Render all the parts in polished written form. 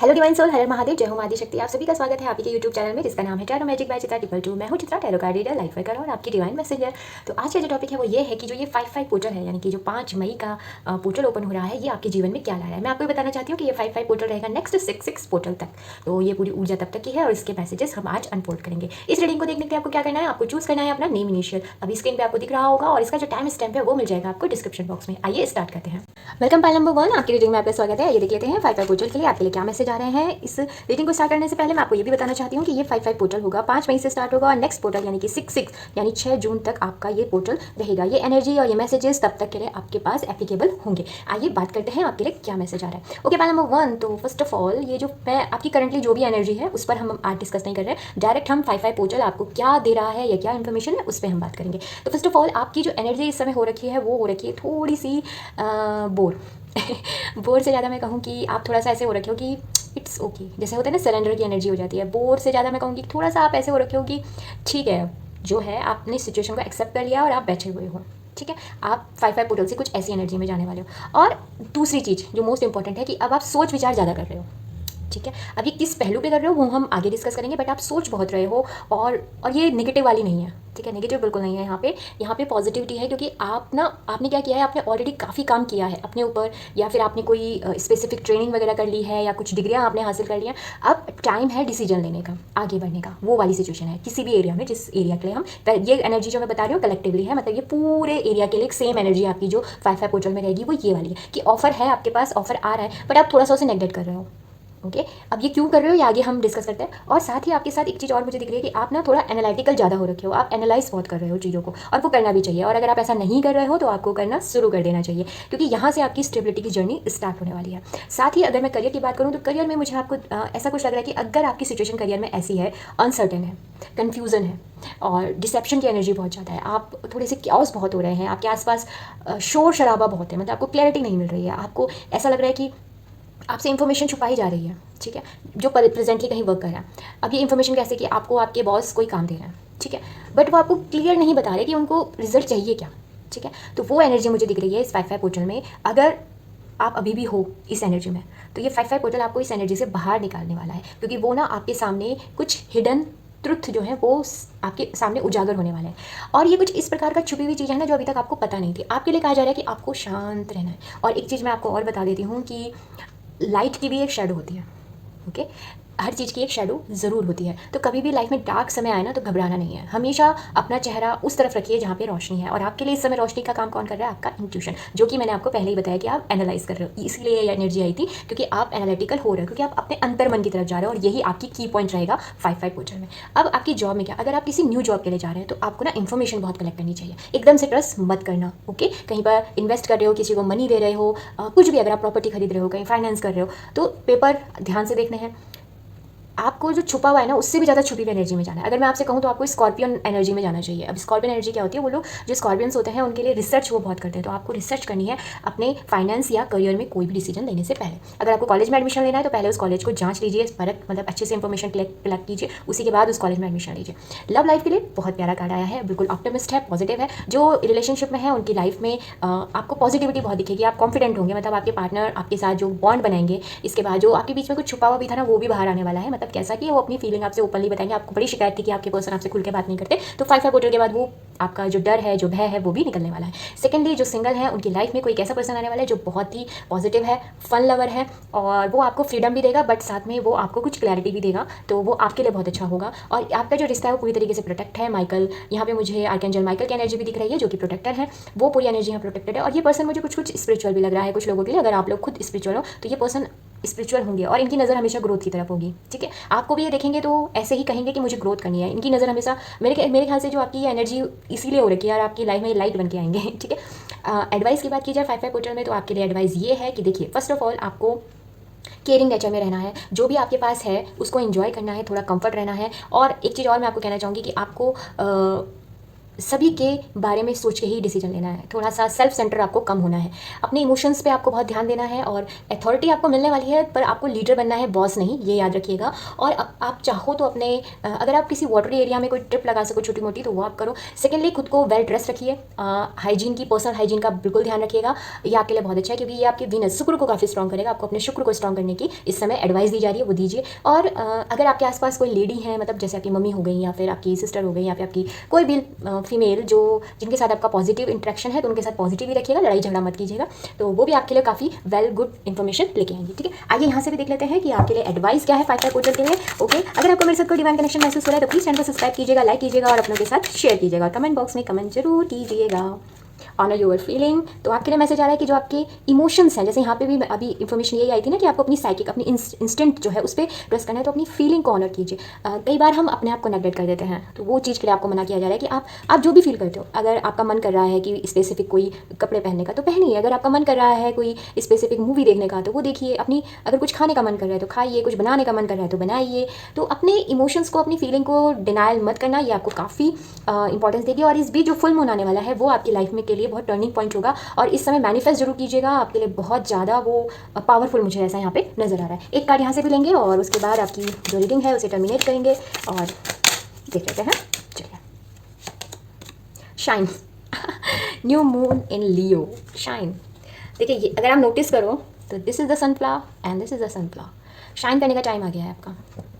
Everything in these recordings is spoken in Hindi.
हेलो डिवाइन सोल, हर महादेव, जय हो मादी शक्ति। आप सभी का स्वागत है आपके यूट्यूब चैनल में जिसका नाम है टैरो मैजिक बाय चित्रा 222। मैं हूं Chitra, tarot card reader, life worker और आपकी डिवाइन मैसेंजर। तो आज का जो टॉपिक है वो ये है कि जो ये 5-5 पोर्टल है, यानी कि जो 5 मई का पोर्टल ओपन हो रहा है, ये आपके जीवन में क्या ला रहा है। मैं आपको बताना चाहती हूँ कि ये 5-5 पोर्टल रहेगा नेक्स्ट 6 पोर्टल तक। तो ये पूरी ऊर्जा तब तक की है और इसके मैसेजेस हम आज अनफोल्ड करेंगे। इस रीडिंग को देखने के लिए आपको क्या करना है, आपको चूज करना है अपना नेम इनिशियल। अभी स्क्रीन पर आपको दिख रहा होगा और इसका जो टाइम स्टैम्प है वो मिल जाएगा आपको डिस्क्रिप्शन बॉक्स में। आइए स्टार्ट करते हैं। वेलकम पाइल नंबर 1, आपकी रीडिंग में आपका स्वागत है। ये देख लेते हैं 5-5 पोर्टल के लिए आपके लिए क्या मैसेज आ रहे हैं। इस रीडिंग को स्टार्ट करने से पहले मैं आपको ये भी बताना चाहती हूँ कि ये 5-5 पोर्टल होगा, 5 मई से स्टार्ट होगा और नेक्स्ट पोर्टल यानी कि 6 यानी 6 जून तक आपका ये पोर्टल रहेगा। ये एनर्जी और ये मैसेजेस तब तक के लिए आपके पास एप्लीकेबल होंगे। आइए बात करते हैं आपके लिए क्या मैसेज आ रहा है। ओके, पाइल नंबर 1, तो फर्स्ट ऑफ ऑल ये जो मैं आपकी करंटली जो भी एनर्जी है उस पर हम आज डिस्कस नहीं कर रहे हैं। डायरेक्ट हम 5-5 पोर्टल आपको क्या दे रहा है या क्या इन्फॉर्मेशन है उस पर हम बात करेंगे। तो फर्स्ट ऑफ ऑल आपकी जो एनर्जी इस समय हो रखी है वो हो रखी है थोड़ी सी बोर बोर से ज़्यादा मैं कहूँ कि आप थोड़ा सा ऐसे हो रखे हो कि इट्स ओके, जैसे होता है ना सरेंडर की एनर्जी हो जाती है। बोर से ज़्यादा मैं कहूँगी थोड़ा सा आप ऐसे हो रखे हो कि ठीक है, जो है आपने सिचुएशन को एक्सेप्ट कर लिया और आप बैठे हुए हो। ठीक है, आप 5-5 पोर्टल से कुछ ऐसी एनर्जी में जाने वाले हो। और दूसरी चीज़ जो मोस्ट इंपॉर्टेंट है कि अब आप सोच विचार ज़्यादा कर रहे हो। ठीक है, अब ये किस पहलू पे कर रहे हो वो हम आगे डिस्कस करेंगे, बट आप सोच बहुत रहे हो और ये नेगेटिव वाली नहीं है। ठीक है, नेगेटिव बिल्कुल नहीं है यहाँ पे पॉजिटिविटी है, क्योंकि आपने क्या किया है, आपने ऑलरेडी काफ़ी काम किया है अपने ऊपर, या फिर आपने कोई स्पेसिफिक ट्रेनिंग वगैरह कर ली है या कुछ डिग्रियाँ आपने हासिल कर ली हैं। अब टाइम है डिसीजन लेने का, आगे बढ़ने का। वो वाली सिचुएशन है किसी भी एरिया में, जिस एरिया के लिए हम ये एनर्जी जो मैं बता रही हूँ कलेक्टिवली है, मतलब ये पूरे एरिया के लिए एक सेम एनर्जी आपकी जो 5-5 पोर्टल में रहेगी वो ये वाली है कि ऑफर है, आपके पास ऑफर आ रहा है, बट आप थोड़ा सा उसे नेगलेक्ट कर रहे हो। ओके, अब ये क्यों कर रहे हो ये आगे हम डिस्कस करते हैं। और साथ ही आपके साथ एक चीज़ और मुझे दिख रही है कि आप ना थोड़ा एनालिटिकल ज़्यादा हो रखे हो, आप एनालाइज बहुत कर रहे हो चीज़ों को, और वो करना भी चाहिए। और अगर आप ऐसा नहीं कर रहे हो तो आपको करना शुरू कर देना चाहिए, क्योंकि यहाँ से आपकी स्टेबिलिटी की जर्नी स्टार्ट होने वाली है। साथ ही अगर मैं करियर की बात करूँ तो करियर में मुझे आपको ऐसा कुछ लग रहा है कि अगर आपकी सिचुएशन करियर में ऐसी है, अनसर्टेन है, कन्फ्यूज़न है और डिसेप्शन की एनर्जी बहुत ज़्यादा है, आप थोड़े से क्याओस बहुत हो रहे हैं, आपके आसपास शोर शराबा बहुत है, मतलब आपको क्लैरिटी नहीं मिल रही है, आपको ऐसा लग रहा है कि आपसे इन्फॉर्मेशन छुपाई जा रही है। ठीक है, जो प्रेजेंटली कहीं वर्क कर रहा है, अब ये इन्फॉर्मेशन कैसे कि आपको आपके बॉस कोई काम दे रहे हैं, ठीक है, बट वो आपको क्लियर नहीं बता रहे कि उनको रिजल्ट चाहिए क्या। ठीक है, तो वो एनर्जी मुझे दिख रही है इस 5-5 पोर्टल में। अगर आप अभी भी हो इस एनर्जी में तो ये 5-5 पोर्टल आपको इस एनर्जी से बाहर निकालने वाला है, क्योंकि वो ना आपके सामने कुछ हिडन ट्रुथ जो है वो आपके सामने उजागर होने वाला है। और ये कुछ इस प्रकार का छुपी हुई चीज़ है ना जो अभी तक आपको पता नहीं थी। आपके लिए कहा जा रहा है कि आपको शांत रहना है। और एक चीज़ मैं आपको और बता देती हूँ कि लाइट की भी एक शेडो होती है। ओके, हर चीज़ की एक शेडो ज़रूर होती है। तो कभी भी लाइफ में डार्क समय आए ना तो घबराना नहीं है, हमेशा अपना चेहरा उस तरफ रखिए जहाँ पे रोशनी है। और आपके लिए इस समय रोशनी का काम कौन कर रहा है, आपका इंट्यूशन, जो कि मैंने आपको पहले ही बताया कि आप एनालाइज कर रहे हो। इसीलिए ये एनर्जी आई थी, क्योंकि आप एनालिटिकल हो रहे हो, क्योंकि आप अपने अंतर मन की तरफ जा रहे हो। और यही आपकी की पॉइंट रहेगा 5-5 पोर्टल में। अब आपकी जॉब में क्या, अगर आप किसी न्यू जॉब के लिए जा रहे हैं तो आपको ना इन्फॉर्मेशन बहुत कलेक्ट करनी चाहिए। एकदम से ट्रस्ट मत करना। ओके, कहीं पर इन्वेस्ट कर रहे हो, किसी को मनी दे रहे हो, कुछ भी, अगर आप प्रॉपर्टी खरीद रहे हो, कहीं फाइनेंस कर रहे हो, तो पेपर ध्यान से देखने हैं। आपको जो छुपा हुआ है ना उससे भी ज़्यादा छुपी हुई एनर्जी में जाना है। अगर मैं आपसे कहूँ तो आपको स्कॉर्पियन एनर्जी में जाना चाहिए। अब स्कॉर्पियन एनर्जी क्या होती है, वो लोग जो स्कॉर्पियंस होते हैं उनके लिए रिसर्च वो बहुत करते हैं। तो आपको रिसर्च करनी है अपने फाइनेंस या करियर में कोई भी डिसीजन लेने से पहले। अगर आपको कॉलेज में एडमिशन लेना है तो पहले उस कॉलेज को जांच लीजिए, परख, मतलब अच्छे से इंफॉर्मेशन कलेक्ट कीजिए, उसी के बाद उस कॉलेज में एडमिशन लीजिए। लव लाइफ के लिए बहुत प्यारा कार्ड आया है, बिल्कुल ऑप्टिमिस्ट है, पॉजिटिव है। जो रिलेशनशिप में है उनकी लाइफ में आपको पॉजिटिविटी बहुत दिखेगी, आप कॉन्फिडेंट होंगे, मतलब आपके पार्टनर आपके साथ जो बॉन्ड बनाएंगे, इसके बाद जो आपके बीच में कुछ छुपा हुआ भी था ना वो भी बाहर आने वाला है। मतलब कैसा कि वो अपनी फीलिंग आपसे ओपनली बताएंगे। आपको बड़ी शिकायत थी कि आपके पर्सन आपसे खुल के बात नहीं करते, तो 5-5 पोर्टल के बाद वो आपका जो डर है, जो भय है, वो भी निकलने वाला है। सेकेंडली, जो सिंगल है उनकी लाइफ में कोई एक ऐसा पर्सन आने वाला है जो बहुत ही पॉजिटिव है, फन लवर है, और वो आपको फ्रीडम भी देगा, बट साथ में वो आपको कुछ क्लैरिटी भी देगा, तो वो आपके लिए बहुत अच्छा होगा। और आपका जो रिश्ता है वो पूरी तरीके से प्रोटेक्ट है। माइकल, यहाँ पे मुझे आर्कएंजल माइकल की एनर्जी भी दिख रही है, जो कि प्रोटेक्टर है, वो पूरी एनर्जी यहाँ प्रोटेक्टेड है। और ये पर्सन मुझे कुछ स्पिरिचुअल भी लग रहा है कुछ लोगों के लिए। अगर आप लोग खुद स्पिरिचुअल हो तो ये पर्सन स्पिरिचुअल होंगे और इनकी नज़र हमेशा ग्रोथ की तरफ होगी। ठीक है, आपको भी ये देखेंगे तो ऐसे ही कहेंगे कि मुझे ग्रोथ करनी है। इनकी नज़र हमेशा मेरे ख्याल से जो आपकी एनर्जी इसीलिए हो रखी है और आपकी लाइफ में लाइट बन के आएंगे। ठीक है, एडवाइस की बात की जाए 5-5 पोर्टल में तो आपके लिए एडवाइस ये है कि देखिए, फर्स्ट ऑफ ऑल आपको केयरिंग नेचर में रहना है, जो भी आपके पास है उसको एंजॉय करना है, थोड़ा कंफर्ट रहना है। और एक चीज़ और मैं आपको कहना चाहूँगी कि आपको सभी के बारे में सोच के ही डिसीजन लेना है, थोड़ा सा सेल्फ सेंटर आपको कम होना है, अपने इमोशंस पे आपको बहुत ध्यान देना है, और अथॉरिटी आपको मिलने वाली है पर आपको लीडर बनना है, बॉस नहीं, ये याद रखिएगा। और आप चाहो तो अपने अगर आप किसी वाटरी एरिया में कोई ट्रिप लगा सको छोटी मोटी तो वो आप करो। सेकेंडली खुद को वेल ड्रेस रखिए, हाइजीन की, पर्सनल हाइजीन का बिल्कुल ध्यान रखिएगा, ये आपके लिए बहुत अच्छा है क्योंकि ये आपके वीनस शुक्र को काफ़ी स्ट्रॉन्ग करेगा। आपको अपने शुक्र को स्ट्रॉन्ग करने की इस समय एडवाइस दी जा रही है, वो दीजिए। और अगर आपके आसपास कोई लेडी है, मतलब जैसे आपकी मम्मी हो गई या फिर आपकी सिस्टर हो गई या फिर आपकी कोई भी फीमेल जो जिनके साथ आपका पॉजिटिव इंटरेक्शन है, तो उनके साथ पॉजिटिव ही रखिएगा, लड़ाई झगड़ा मत कीजिएगा, तो वो भी आपके लिए काफ़ी वेल गुड इन्फॉर्मेशन लेके आएंगी। ठीक है, आइए यहाँ से भी देख लेते हैं कि आपके लिए एडवाइस क्या है 5/5 पोर्टल के लिए। ओके, अगर आपको मेरे साथ कोई डिवाइन कनेक्शन महसूस हो रहा है तो प्लीज़ चैनल को सब्सक्राइब कीजिएगा, लाइक कीजिएगा और अपनों के साथ शेयर कीजिएगा, कमेंट बॉक्स में कमेंट जरूर कीजिएगा। ऑनर योर फीलिंग, तो आपके लिए मैसेज आ रहा है कि जो आपके इमोशंस हैं, जैसे यहाँ पे भी अभी इन्फॉर्मेशन यही आई थी ना कि आपको अपनी साइकिक, अपनी इंस्टेंट जो है उस पर ट्रस्ट करना है, तो अपनी फीलिंग को ऑनर कीजिए। कई बार हम अपने आप को नेगलेक्ट कर देते हैं, तो वो चीज़ के लिए आपको मना किया जा रहा है कि आप जो भी फील करते हो, अगर आपका मन कर रहा है कि स्पेसिफिक कोई कपड़े पहनने का तो पहनिए, अगर आपका मन कर रहा है कोई स्पेसिफिक मूवी देखने का तो वो देखिए, अपनी अगर कुछ खाने का मन कर रहा है तो खाइए, कुछ बनाने का मन कर रहा है तो बनाइए। तो अपने इमोशंस को, अपनी फीलिंग को डिनायल मत करना, ये आपको काफ़ी इंपॉर्टेंस देगी। और इस बीच जो फुल मून आने वाला है वो आपकी लाइफ में के लिए बहुत टर्निंग पॉइंट होगा, और इस समय मैनिफेस्ट जरूर कीजिएगा, आपके लिए बहुत ज़्यादा वो पावरफुल मुझे ऐसा यहाँ पे नजर आ रहा है। एक कार्ड यहाँ से भी लेंगे और उसके बाद आपकी जो रीडिंग है उसे टर्मिनेट करेंगे और देख लेते हैं। चलिए, shine new moon in Leo, shine. देखिए, ये अगर आप नोटिस करो तो this is the sunflower and this is the sunflower. Shine करने का टाइम आ गया है आपका।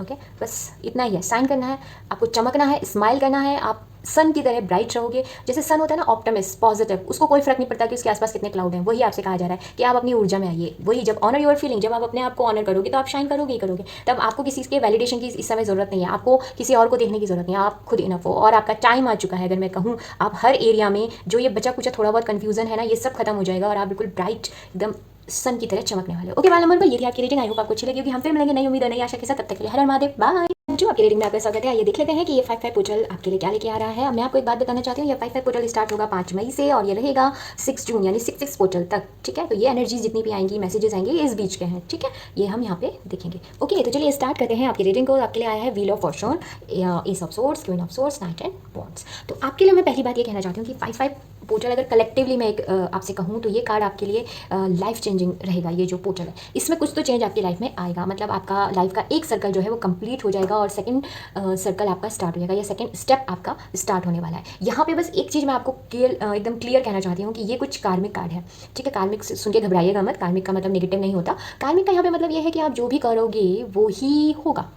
ओके, बस इतना ही है, शाइन करना है, आपको चमकना है, स्माइल करना है, आप सन की तरह ब्राइट रहोगे। जैसे सन होता है ना ऑप्टिमिस्ट, पॉजिटिव, उसको कोई फर्क नहीं पड़ता कि उसके आसपास कितने क्लाउड हैं, वही आपसे कहा जा रहा है कि आप अपनी ऊर्जा में आइए। वही जब ऑनर योर फीलिंग, जब आप अपने आप को ऑनर करोगे तो आप शाइन करोगे ही करोगे। तब आपको किसी के वैलिडेशन की इस समय ज़रूरत नहीं है, आपको किसी और को देखने की ज़रूरत नहीं है, आप खुद इनफ हो और आपका टाइम आ चुका है। अगर मैं कहूँ, आप हर एरिया में जो ये बचा कुचा थोड़ा बहुत कन्फ्यूजन है ना, ये सब खत्म हो जाएगा और आप बिल्कुल ब्राइट एकदम सन की तरह चमकने वाले हो। ओके, 1 नंबर पर ये थी आपकी रीडिंग। आई होप आपको अच्छी लगी होगी। हम फिर मिलेंगे नई उम्मीद और नई आशा के साथ, तब तक के लिए हर हर महादेव, बाय। जो आपकी रीडिंग में आपका स्वागत है। ये देख लेते हैं कि ये 5/5 पोर्टल आपके लिए क्या लेके आ रहा है। मैं आपको एक बात बताना चाहती हूँ, ये 5/5 पोर्टल स्टार्ट होगा 5 मई से और ये रहेगा 6 जून, यानी 6 पोर्टल तक। ठीक है, तो ये एनर्जी जितनी भी आएंगी, मैसेजेस आएंगे, ये इस बीच के हैं। ठीक है, ये हम यहाँ पे देखेंगे। ओके, तो चलिए स्टार्ट करते हैं आपकी रीडिंग को। आपके लिए आया है wheel of Fortune, S of swords, queen of swords, night and wands. तो आपके लिए मैं पहली बात ये कहना चाहती हूँ कि 5/5 पोर्टल अगर कलेक्टिवली मैं एक आपसे कहूँ तो ये कार्ड आपके लिए लाइफ चेंजिंग रहेगा। ये जो पोर्टल है इसमें कुछ तो चेंज आपकी लाइफ में आएगा, मतलब आपका लाइफ का एक सर्कल जो है वो कंप्लीट हो जाएगा और सेकंड सर्कल आपका स्टार्ट हो जाएगा, या सेकंड स्टेप आपका स्टार्ट होने वाला है। यहाँ पे बस एक चीज़ मैं आपको एकदम क्लियर कहना चाहती हूँ कि ये कुछ कार्मिक कार्ड है। ठीक है, कार्मिक सुन के घबराइएगा मत, कार्मिक का मतलब नेगेटिव नहीं होता। कार्मिक का यहाँ पे मतलब ये है कि आप जो भी करोगे वो ही होगा।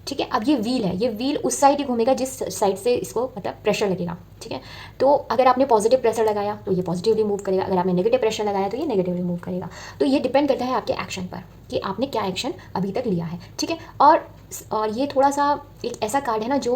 ठीक है, अब ये व्हील है, ये व्हील उस साइड ही घूमेगा जिस साइड से इसको मतलब प्रेशर लगेगा। ठीक है, तो अगर आपने पॉजिटिव प्रेशर लगाया तो ये पॉजिटिवली मूव करेगा, अगर आपने नेगेटिव प्रेशर लगाया तो ये नेगेटिवली मूव करेगा। तो ये डिपेंड करता है आपके एक्शन पर कि आपने क्या एक्शन अभी तक लिया है। ठीक है, और ये थोड़ा सा एक ऐसा कार्ड है ना जो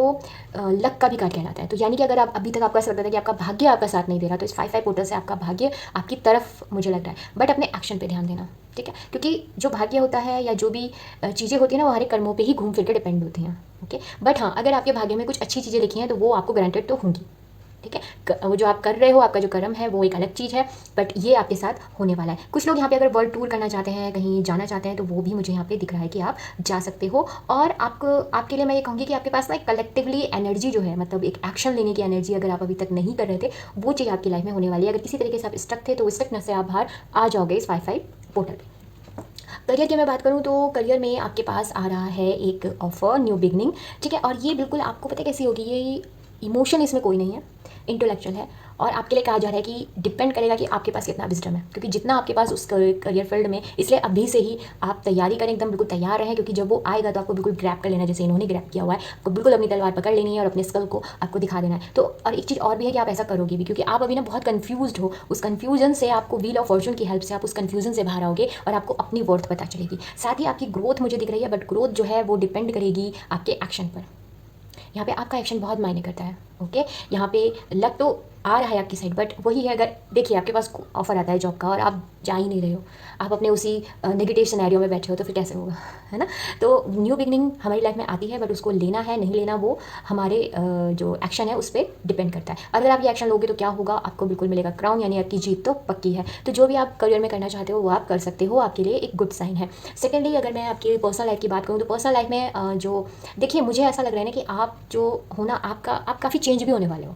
लक का भी कार्ड कहलाता है। तो यानी कि अगर आप अभी तक आपको ऐसा लगता था कि आपका भाग्य आपका साथ नहीं दे रहा, तो इस 5/5 पोर्टल से आपका भाग्य आपकी तरफ मुझे लग रहा है, बट अपने एक्शन पे ध्यान देना। ठीक है, क्योंकि जो भाग्य होता है या जो भी चीज़ें होती हैं ना वो हमारे कर्मों पे ही घूम फिर के डिपेंड होती हैं। ओके, बट हाँ, अगर आपके भाग्य में कुछ अच्छी चीज़ें लिखी हैं तो वो आपको गारंटेड तो होंगी। ठीक है, वो जो आप कर रहे हो, आपका जो कर्म है वो एक अलग चीज़ है, बट ये आपके साथ होने वाला है। कुछ लोग यहाँ पे अगर वर्ल्ड टूर करना चाहते हैं, कहीं जाना चाहते हैं, तो वो भी मुझे यहाँ पे दिख रहा है कि आप जा सकते हो। और आपके लिए मैं ये कहूँगी कि आपके पास ना एक कलेक्टिवली एनर्जी जो है, मतलब एक एक्शन लेने की एनर्जी अगर आप अभी तक नहीं कर रहे थे, वो चीज़ आपकी लाइफ में होने वाली है। अगर किसी तरीके से आप स्टक थे तो स्टकनेस से आप बाहर आ जाओगे इस 5/5 पोर्टल पे। करियर की मैं बात करूँ तो करियर में आपके पास आ रहा है एक ऑफर, न्यू बिगनिंग। ठीक है, और ये बिल्कुल आपको पता है कैसी होगी, ये इमोशन इसमें कोई नहीं है, इंटेलेक्चुअल है। और आपके लिए कहा जा रहा है कि डिपेंड करेगा कि आपके पास कितना विजडम है, क्योंकि जितना आपके पास उस करियर फील्ड में, इसलिए अभी से ही आप तैयारी करें, एकदम बिल्कुल तैयार रहें, क्योंकि जब वो आएगा तो आपको बिल्कुल ग्रैब कर लेना, जैसे इन्होंने ग्रैब किया हुआ है। आपको बिल्कुल अपनी तलवार पकड़ लेनी है और अपने स्किल को आपको दिखा देना है। तो और एक चीज़ और भी है कि आप ऐसा करोगे भी, क्योंकि आप अभी ना बहुत कन्फ्यूज्ड हो। उस कन्फ्यूजन से आपको व्हील ऑफ फॉर्चून की हेल्प से आप उस कन्फ्यूजन से बाहर आओगे और आपको अपनी वर्थ पता चलेगी। साथ ही आपकी ग्रोथ मुझे दिख रही है, बट ग्रोथ जो है वो डिपेंड करेगी आपके एक्शन पर। यहाँ पे आपका एक्शन बहुत मायने करता है। ओके, यहाँ पे लक तो आ रहा है आपकी साइड, बट वही है, अगर देखिए आपके पास ऑफर आता है जॉब का और आप जा ही नहीं रहे हो, आप अपने उसी नेगेटिव सिनेरियो में बैठे हो, तो फिर कैसे होगा, है ना। तो न्यू बिगनिंग हमारी लाइफ में आती है, बट उसको लेना है नहीं लेना वो हमारे जो एक्शन है उस पर डिपेंड करता है। अगर आप ये एक्शन लोगे तो क्या होगा, आपको बिल्कुल मिलेगा क्राउन, यानी आपकी जीत तो पक्की है। तो जो भी आप करियर में करना चाहते हो वो आप कर सकते हो, आपके लिए एक गुड साइन है। सेकेंडली, अगर मैं आपकी पर्सनल लाइफ की बात करूँ तो पर्सनल लाइफ में जो देखिए मुझे ऐसा लग रहा है ना कि आप जो हो ना, आप काफ़ी चेंज भी होने वाले हो।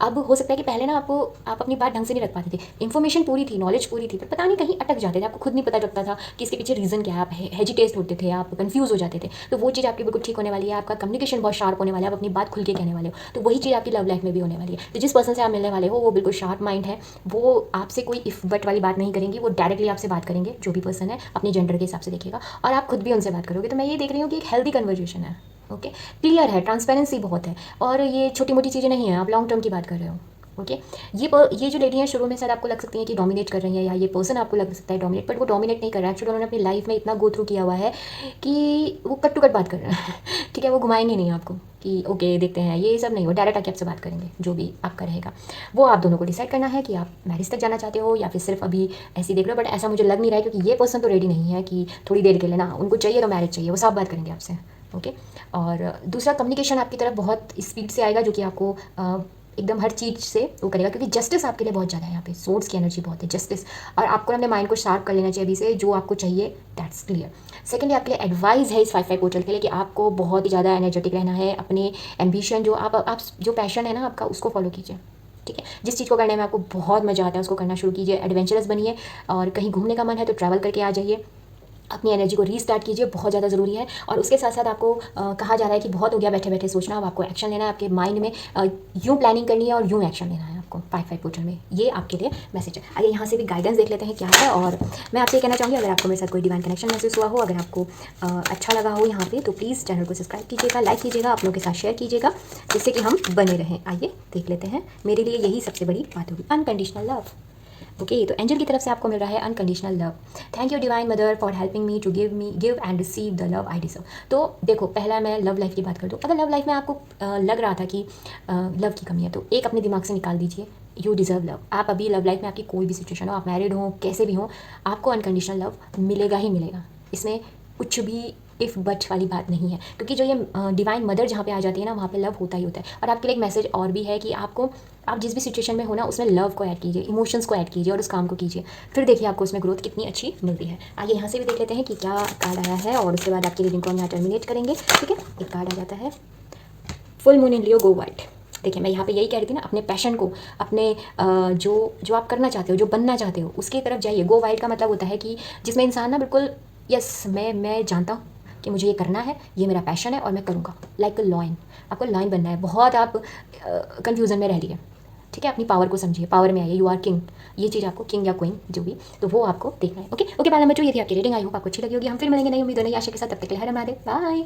अब हो सकता है कि पहले ना आप अपनी बात ढंग से नहीं रख पाते थे, इन्फॉर्मेशन पूरी थी, नॉलेज पूरी थी, पर पता नहीं कहीं अटक जाते थे, आपको खुद नहीं पता लगता था कि इसके पीछे रीज़न क्या है, आप हेजिटेट होते थे, आप कंफ्यूज हो जाते थे। तो वो चीज़ आपकी बिल्कुल ठीक होने वाली है, आपका कम्युनिकेशन बहुत शार्प होने वाला है, आप अपनी बात खुल के कहने वाले हो। तो वही चीज़ आपकी लव लाइफ में भी होने वाली है। तो जिस पर्सन से आप मिलने वाले हो वो बिल्कुल शार्प माइंड है, वो आपसे कोई इफ बट वाली बात नहीं करेंगे, वो डायरेक्टली आपसे बात करेंगे, जो भी पर्सन है अपने जेंडर के हिसाब से देखिएगा, और आप खुद भी उनसे बात करोगे। तो मैं ये देख रही हूँ कि एक हेल्दी कन्वर्जेशन है, ओके, क्लियर है, ट्रांसपेरेंसी बहुत है, और ये छोटी मोटी चीज़ें नहीं है, आप लॉन्ग टर्म की बात कर रहे हो। ओके, ये जो लेडी हैं शुरू में शायद आपको लग सकती है कि डोमिनेट कर रही है, या ये पर्सन आपको लग सकता है डोमिनेट, बट वो डोमिनेट नहीं कर रहा है। एक्चुअली उन्होंने अपनी लाइफ में इतना गो थ्रू किया हुआ है कि वो कट टू कट बात कर रहे हैं ठीक है, वो घुमाएंगे नहीं आपको कि ओके देखते हैं, ये सब नहीं, वो डायरेक्ट आके आपसे बात करेंगे, जो भी आपका रहेगा। वो आप दोनों को डिसाइड करना है कि आप मैरिज तक जाना चाहते हो या फिर सिर्फ अभी ऐसे ही देख रहे हो। बट ऐसा मुझे लग नहीं रहा है, क्योंकि ये पर्सन तो रेडी नहीं है कि थोड़ी देर के लिए ना, उनको चाहिए तो मैरिज चाहिए, वो साफ बात करेंगे आपसे। ओके, और दूसरा कम्युनिकेशन आपकी तरफ बहुत स्पीड से आएगा, जो कि आपको एकदम हर चीज़ से वो करेगा, क्योंकि जस्टिस आपके लिए बहुत ज़्यादा है यहाँ पे, सोर्स की एनर्जी बहुत है, जस्टिस। और आपको अपने माइंड को शार्प कर लेना चाहिए अभी से, जो आपको चाहिए दैट्स क्लियर। सेकेंडली, आपके लिए एडवाइस है इस 5-5 पोर्टल के लिए कि आपको बहुत ही ज़्यादा एनर्जेटिक रहना है, अपने एम्बिशन जो आप जो पैशन है ना आपका, उसको फॉलो कीजिए। ठीक है, जिस चीज़ को करने में आपको बहुत मज़ा आता है उसको करना शुरू कीजिए, एडवेंचरस बनिए, और कहीं घूमने का मन है तो ट्रैवल करके आ जाइए, अपनी एनर्जी को रीस्टार्ट कीजिए, बहुत ज़्यादा ज़रूरी है। और उसके साथ साथ आपको कहा जा रहा है कि बहुत हो गया बैठे बैठे सोचना, अब आपको एक्शन लेना है, आपके माइंड में यूँ प्लानिंग करनी है और यूँ एक्शन लेना है आपको 5-5 पोर्टल में। ये आपके लिए मैसेज है। आइए यहाँ से भी गाइडेंस देख लेते हैं क्या है। और मैं आपसे ये कहना चाहूँगी, अगर आपको मेरे साथ कोई डिवाइन कनेक्शन महसूस हुआ हो, अगर आपको अच्छा लगा हो यहाँ पे, तो प्लीज़ चैनल को सब्सक्राइब कीजिएगा, लाइक कीजिएगा, अपनों के साथ शेयर कीजिएगा, जिससे कि हम बने रहें। आइए देख लेते हैं, मेरे लिए यही सबसे बड़ी बात होगी, अनकंडीशनल लव। ओके, तो एंजल की तरफ से आपको मिल रहा है unconditional love. Thank you divine mother for helping me to give and receive the love I deserve. तो देखो, पहला मैं लव लाइफ की बात कर दूँ। अगर लव लाइफ में आपको लग रहा था कि लव की कमी है, तो एक अपने दिमाग से निकाल दीजिए, यू डिज़र्व लव। आप अभी लव लाइफ में आपकी कोई भी सिचुएशन हो, आप मैरिड हो, कैसे भी हो, आपको अनकंडीशनल लव मिलेगा ही मिलेगा। इसमें कुछ भी इफ़ बट वाली बात नहीं है, क्योंकि जो ये डिवाइन मदर जहाँ पे आ जाती है ना, वहाँ पे लव होता ही होता है। और आपके लिए एक मैसेज और भी है कि आप जिस भी सिचुएशन में हो ना, उसमें लव को ऐड कीजिए, इमोशंस को ऐड कीजिए और उस काम को कीजिए, फिर देखिए आपको उसमें ग्रोथ कितनी अच्छी मिलती है। आइए यहाँ से भी देख लेते हैं कि क्या कार्ड आया है, और उसके बाद आपकी रीडिंग को हम यहाँ टर्मिनेट करेंगे। ठीक है, एक कार्ड आ जाता है, full moon in Leo go white. देखिए, मैं यहाँ पे यही कह रही थी ना, अपने पैशन को, अपने जो आप करना चाहते हो, जो बनना चाहते हो, उसकी तरफ जाइए। गो वाइड का मतलब होता है कि जिसमें इंसान ना बिल्कुल यस, मैं जानता हूँ कि मुझे ये करना है, ये मेरा पैशन है और मैं करूँगा, लाइक अ लॉयन। आपको लॉयन बनना है। बहुत आप कन्फ्यूज़न में रह रही है, ठीक है, अपनी पावर को समझिए, पावर में आइए, यू आर किंग। ये चीज़ आपको, किंग या क्वीन जो भी, तो वो आपको देखना है। ओके ओके, बाय नंबर 2, ये थी आपकी रीडिंग। आई होप आपको अच्छी लगी होगी। हम फिर मिलेंगे नई उम्मीदों, नई आशा के साथ। तब तक के लिए हर महादेव, बाय।